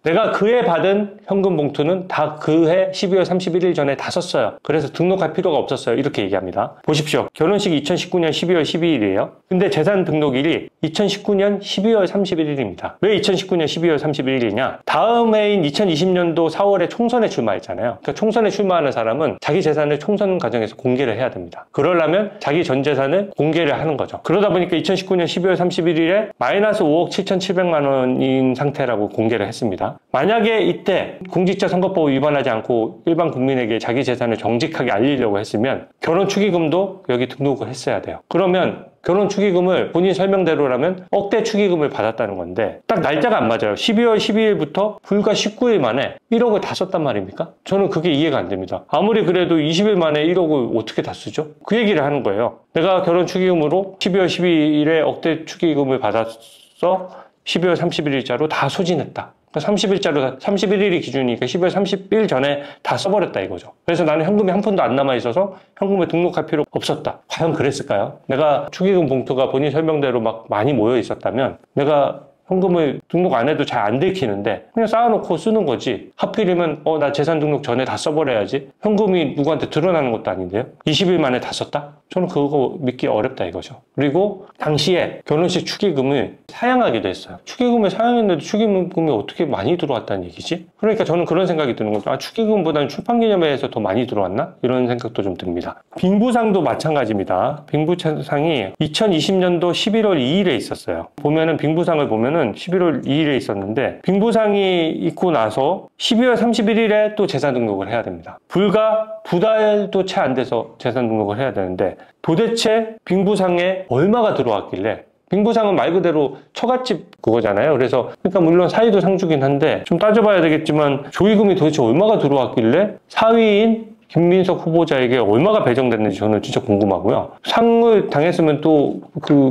내가 그해 받은 현금 봉투는 다 그해 12월 31일 전에 다 썼어요. 그래서 등록할 필요가 없었어요. 이렇게 얘기합니다. 보십시오. 결혼식이 2019년 12월 12일이에요. 근데 재산 등록일이 2019년 12월 31일입니다. 왜 2019년 12월 31일이냐? 다음 해인 2020년도 4월에 총선에 출마했잖아요. 그러니까 총선에 출마하는 사람은 자기 재산을 총선 과정에서 공개를 해야 됩니다. 그러려면 자기 전 재산을 공개를 하는 거죠. 그러다 보니까 2019년 12월 31일에 마이너스 5억 7,700만 원인 상태라고 공개를 했습니다. 만약에 이때 공직자선거법 위반하지 않고 일반 국민에게 자기 재산을 정직하게 알리려고 했으면 결혼 축의금도 여기 등록을 했어야 돼요. 그러면 결혼 축의금을 본인 설명대로라면 억대 축의금을 받았다는 건데 딱 날짜가 안 맞아요. 12월 12일부터 불과 19일 만에 1억을 다 썼단 말입니까? 저는 그게 이해가 안 됩니다. 아무리 그래도 20일 만에 1억을 어떻게 다 쓰죠? 그 얘기를 하는 거예요. 내가 결혼 축의금으로 12월 12일에 억대 축의금을 받았어 12월 31일자로 다 소진했다. 30일자로 31일이 기준이니까 12월 30일 전에 다 써버렸다 이거죠. 그래서 나는 현금이 한 푼도 안 남아 있어서 현금을 등록할 필요가 없었다. 과연 그랬을까요? 내가 축의금 봉투가 본인 설명대로 막 많이 모여 있었다면 내가 현금을 등록 안 해도 잘 안 들키는데 그냥 쌓아놓고 쓰는 거지. 하필이면 나 재산 등록 전에 다 써버려야지. 현금이 누구한테 드러나는 것도 아닌데요. 20일 만에 다 썼다? 저는 그거 믿기 어렵다 이거죠. 그리고 당시에 결혼식 축의금을 사양하기도 했어요. 축의금을 사양했는데 축의금이 어떻게 많이 들어왔다는 얘기지? 그러니까 저는 그런 생각이 드는 거죠. 축의금보다는 출판기념회에서 더 많이 들어왔나? 이런 생각도 좀 듭니다. 빙부상도 마찬가지입니다. 빙부상이 2020년도 11월 2일에 있었어요. 보면은 빙부상을 보면은 11월 2일에 있었는데 빙부상이 있고 나서 12월 31일에 또 재산 등록을 해야 됩니다. 불과 2달도 채 안 돼서 재산 등록을 해야 되는데 도대체 빙부상에 얼마가 들어왔길래 빙부상은 말 그대로 처갓집 그거잖아요. 그래서 그러니까 물론 사위도 상주긴 한데 좀 따져봐야 되겠지만 조의금이 도대체 얼마가 들어왔길래 사위인 김민석 후보자에게 얼마가 배정됐는지 저는 진짜 궁금하고요. 상을 당했으면 또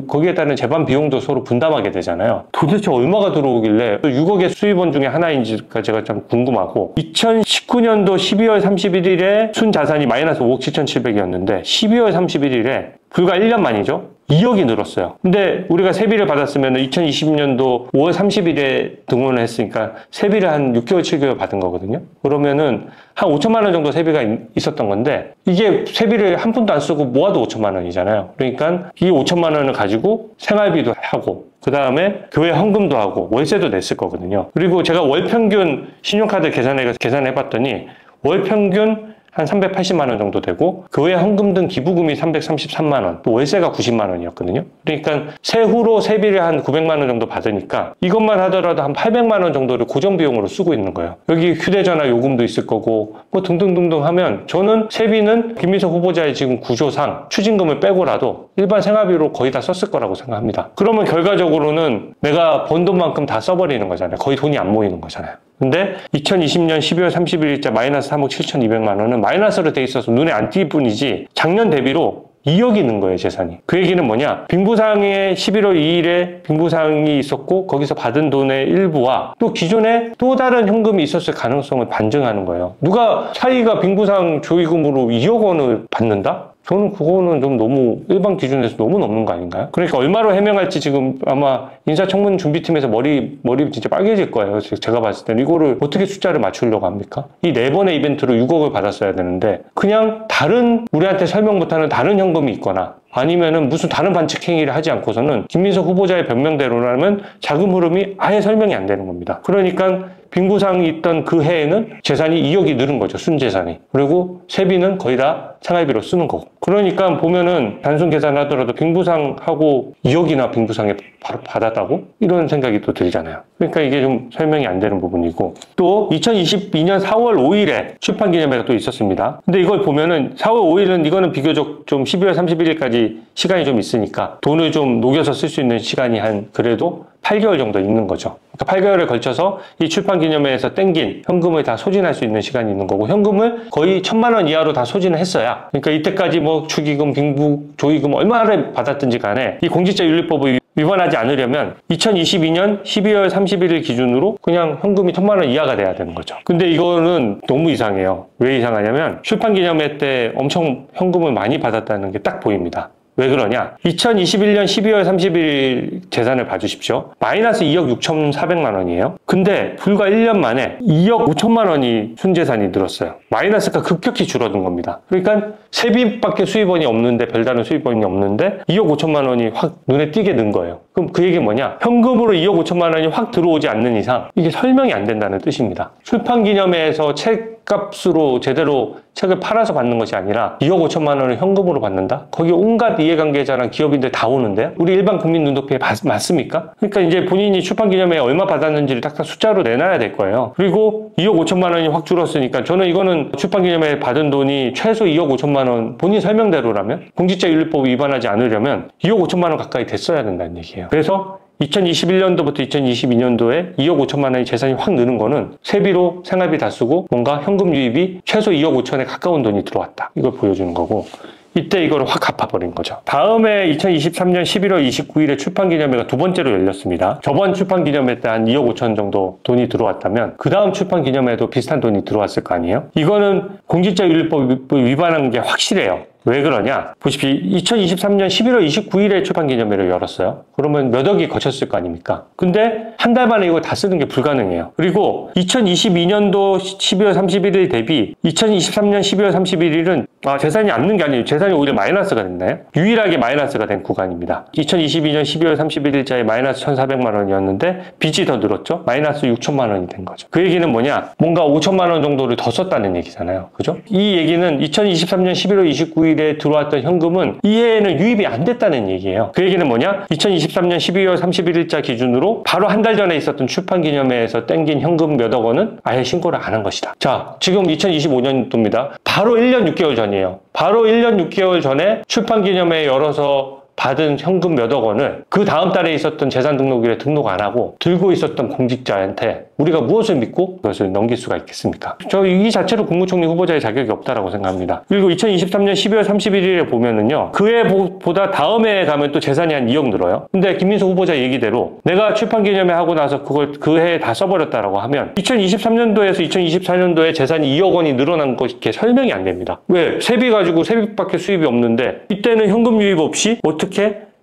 거기에 따른 재반 비용도 서로 분담하게 되잖아요. 도대체 얼마가 들어오길래 6억의 수입원 중에 하나인지가 제가 참 궁금하고 2019년도 12월 31일에 순자산이 마이너스 5억 7,700이었는데 12월 31일에 불과 1년 만이죠. 2억이 늘었어요. 근데 우리가 세비를 받았으면 2020년도 5월 30일에 등원을 했으니까 세비를 한 6개월, 7개월 받은 거거든요. 그러면은 한 5천만 원 정도 세비가 있었던 건데 이게 세비를 한 푼도 안 쓰고 모아도 5천만 원이잖아요. 그러니까 이 5천만 원을 가지고 생활비도 하고 그 다음에 교회 헌금도 하고 월세도 냈을 거거든요. 그리고 제가 월 평균 신용카드 계산해봤더니 월 평균 한 380만 원 정도 되고 교회 헌금 등 기부금이 333만 원, 또 월세가 90만 원이었거든요. 그러니까 세후로 세비를 한 900만 원 정도 받으니까 이것만 하더라도 한 800만 원 정도를 고정 비용으로 쓰고 있는 거예요. 여기 휴대전화 요금도 있을 거고 뭐 등등등등 하면 저는 세비는 김민석 후보자의 지금 구조상 추징금을 빼고라도 일반 생활비로 거의 다 썼을 거라고 생각합니다. 그러면 결과적으로는 내가 번 돈만큼 다 써버리는 거잖아요. 거의 돈이 안 모이는 거잖아요. 근데 2020년 12월 31일자 마이너스 3억 7,200만 원은 마이너스로 돼 있어서 눈에 안 띌 뿐이지 작년 대비로 2억이 는 거예요, 재산이. 그 얘기는 뭐냐? 빙부상에 11월 2일에 빙부상이 있었고 거기서 받은 돈의 일부와 또 기존에 또 다른 현금이 있었을 가능성을 반증하는 거예요. 누가 사위가 빙부상 조의금으로 2억 원을 받는다? 저는 그거는 좀 너무 일반 기준에서 너무 넘는 거 아닌가요? 그러니까 얼마로 해명할지 지금 아마 인사청문 준비팀에서 머리 진짜 빨개질 거예요. 제가 봤을 때는 이거를 어떻게 숫자를 맞추려고 합니까? 이 4번의 이벤트로 6억을 받았어야 되는데 그냥 다른 우리한테 설명 못하는 다른 현금이 있거나 아니면은 무슨 다른 반칙 행위를 하지 않고서는 김민석 후보자의 변명대로라면 자금 흐름이 아예 설명이 안 되는 겁니다. 그러니까 빙부상이 있던 그 해에는 재산이 2억이 늘은 거죠. 순재산이. 그리고 세비는 거의 다 생활비로 쓰는 거고. 그러니까 보면은 단순 계산하더라도 빙부상하고 2억이나 빙부상에 바로 받았다고? 이런 생각이 또 들잖아요. 그러니까 이게 좀 설명이 안 되는 부분이고 또 2022년 4월 5일에 출판기념회가 또 있었습니다. 근데 이걸 보면은 4월 5일은 이거는 비교적 좀 12월 31일까지 시간이 좀 있으니까 돈을 좀 녹여서 쓸 수 있는 시간이 한 그래도 8개월 정도 있는 거죠. 그러니까 8개월에 걸쳐서 이 출판기념회에서 땡긴 현금을 다 소진할 수 있는 시간이 있는 거고 현금을 거의 1,000만 원 이하로 다 소진을 했어야 그러니까 이때까지 뭐 축의금, 빙부, 조의금 얼마를 받았든지 간에 이 공직자윤리법을 위반하지 않으려면 2022년 12월 31일 기준으로 그냥 현금이 1,000만 원 이하가 돼야 되는 거죠. 근데 이거는 너무 이상해요. 왜 이상하냐면 출판기념회 때 엄청 현금을 많이 받았다는 게 딱 보입니다. 왜 그러냐? 2021년 12월 31일 재산을 봐주십시오. 마이너스 2억 6,400만 원이에요. 근데 불과 1년 만에 2억 5천만 원이 순재산이 늘었어요. 마이너스가 급격히 줄어든 겁니다. 그러니까 세비밖에 수입원이 없는데, 별다른 수입원이 없는데 2억 5천만 원이 확 눈에 띄게 는 거예요. 그럼 그 얘기는 뭐냐? 현금으로 2억 5천만 원이 확 들어오지 않는 이상 이게 설명이 안 된다는 뜻입니다. 출판기념회에서 책값으로 제대로 책을 팔아서 받는 것이 아니라 2억 5천만 원을 현금으로 받는다? 거기 온갖 이해관계자랑 기업인들 다 오는데 우리 일반 국민 눈높이에 맞습니까? 그러니까 이제 본인이 출판기념회에 얼마 받았는지를 딱딱 숫자로 내놔야 될 거예요. 그리고 2억 5천만 원이 확 줄었으니까 저는 이거는 출판기념회에 받은 돈이 최소 2억 5천만 원 본인 설명대로라면 공직자윤리법 위반하지 않으려면 2억 5천만 원 가까이 됐어야 된다는 얘기예요. 그래서 2021년도부터 2022년도에 2억 5천만 원의 재산이 확 느는 거는 세비로 생활비 다 쓰고 뭔가 현금 유입이 최소 2억 5천에 가까운 돈이 들어왔다. 이걸 보여주는 거고 이때 이거를 확 갚아버린 거죠. 다음에 2023년 11월 29일에 출판기념회가 두 번째로 열렸습니다. 저번 출판기념회 때 한 2억 5천 정도 돈이 들어왔다면 그 다음 출판기념회도 비슷한 돈이 들어왔을 거 아니에요? 이거는 공직자윤리법 위반한 게 확실해요. 왜 그러냐? 보십시오. 2023년 11월 29일에 출판기념회를 열었어요. 그러면 몇 억이 거쳤을 거 아닙니까? 근데 한 달 만에 이거 다 쓰는 게 불가능해요. 그리고 2022년도 12월 31일 대비 2023년 12월 31일은 재산이 남는 게 아니에요. 재산이 오히려 마이너스가 됐나요? 유일하게 마이너스가 된 구간입니다. 2022년 12월 31일자에 마이너스 1,400만 원이었는데 빚이 더 늘었죠? 마이너스 6천만 원이 된 거죠. 그 얘기는 뭐냐? 뭔가 5천만 원 정도를 더 썼다는 얘기잖아요. 그죠? 이 얘기는 2023년 11월 29일에 들어왔던 현금은 이해에는 유입이 안 됐다는 얘기예요. 그 얘기는 뭐냐? 2023년 12월 31일자 기준으로 바로 한 달 전에 있었던 출판기념회에서 땡긴 현금 몇억 원은 아예 신고를 안 한 것이다. 자, 지금 2025년도입니다. 바로 1년 6개월 전이에요. 바로 1년 6개월 전에 출판기념회 열어서 받은 현금 몇억 원을 그 다음 달에 있었던 재산 등록일에 등록 안 하고 들고 있었던 공직자한테 우리가 무엇을 믿고 그것을 넘길 수가 있겠습니까? 저 이 자체로 국무총리 후보자의 자격이 없다라고 생각합니다. 그리고 2023년 12월 31일에 보면은요, 그 해보다 다음 해에 가면 또 재산이 한 2억 늘어요. 근데 김민수 후보자 얘기대로 내가 출판기념회 하고 나서 그걸 그 해에 다 써버렸다라고 하면 2023년도에서 2024년도에 재산이 2억 원이 늘어난 것이 이렇게 설명이 안 됩니다. 왜? 세비 가지고 세비밖에 수입이 없는데 이때는 현금 유입 없이 어떻게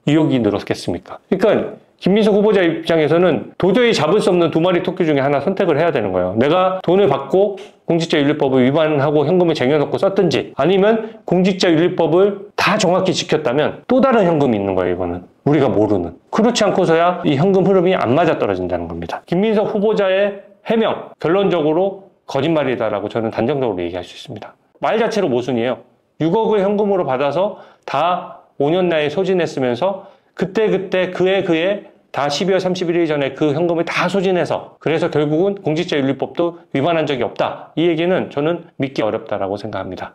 2억이 늘었겠습니까? 그러니까 김민석 후보자 입장에서는 도저히 잡을 수 없는 두 마리 토끼 중에 하나 선택을 해야 되는 거예요. 내가 돈을 받고 공직자윤리법을 위반하고 현금을 쟁여놓고 썼든지 아니면 공직자윤리법을 다 정확히 지켰다면 또 다른 현금이 있는 거예요. 이거는 우리가 모르는. 그렇지 않고서야 이 현금 흐름이 안 맞아떨어진다는 겁니다. 김민석 후보자의 해명 결론적으로 거짓말이다라고 저는 단정적으로 얘기할 수 있습니다. 말 자체로 모순이에요. 6억을 현금으로 받아서 다 5년 내에 소진했으면서 그때 그해 다 12월 31일 전에 그 현금을 다 소진해서 그래서 결국은 공직자윤리법도 위반한 적이 없다. 이 얘기는 저는 믿기 어렵다라고 생각합니다.